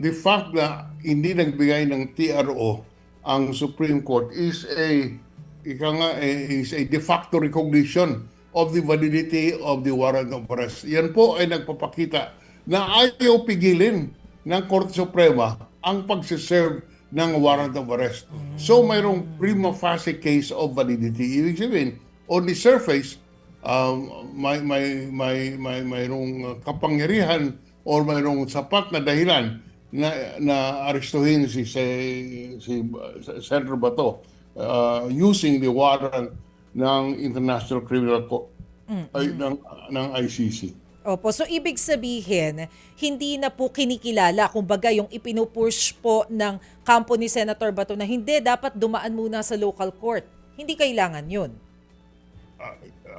the fact na hindi nagbigay ng TRO ang Supreme Court is a de facto recognition of the validity of the warrant of arrest. Yan po ay nagpapakita na ayaw pigilin ng Korte Suprema ang pagsiserve ng warrant of arrest. So mayroong prima facie case of validity. Ibig sabihin, on the surface, mayroong kapangyarihan or mayroong sapat na dahilan na arestuhin si Senator Bato using the warrant ng International Criminal Court ng ICC. Opo, so ibig sabihin, hindi na po kinikilala, kumbaga yung ipinupush po ng kampo ni Senator Bato na hindi, dapat dumaan muna sa local court. Hindi kailangan yun.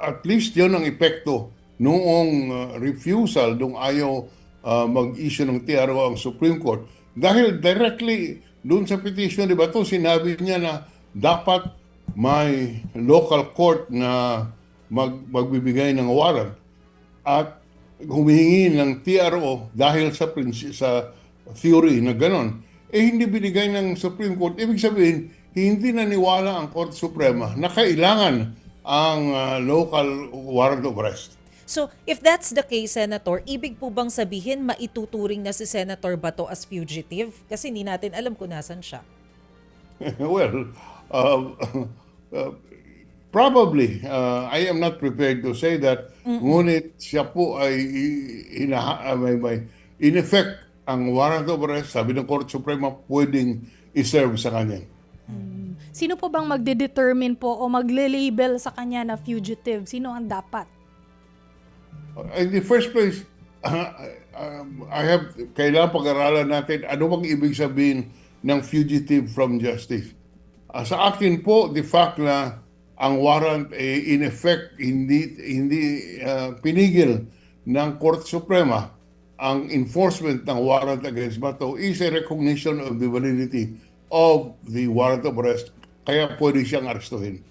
At least yun ang epekto noong refusal, nung ayaw mag-issue ng TRO ang Supreme Court. Dahil directly doon sa petition, di ba ito, sinabi niya na dapat may local court na magbibigay ng warrant at humihingi ng TRO dahil sa theory na ganon. Hindi binigay ng Supreme Court. Ibig sabihin, hindi naniwala ang Korte Suprema na kailangan ang local warrant of arrest. So, if that's the case, Senator, ibig po bang sabihin maituturing na si Senator Bato as fugitive? Kasi hindi natin alam kung nasan siya. Well, probably. I am not prepared to say that. Ngunit siya po ay in effect, ang warrant of arrest, sabi ng Korte Suprema, pwedeng iserve sa kanya. Sino po bang magde-determine po o magle-label sa kanya na fugitive? Sino ang dapat? In the first place, kailangan pag-aralan natin ano bang ibig sabihin ng fugitive from justice. Sa akin po, the fact na ang warrant in effect hindi pinigil ng Korte Suprema ang enforcement ng warrant against Bato is a recognition of the validity of the warrant of arrest. Kaya pwede siyang arestuhin.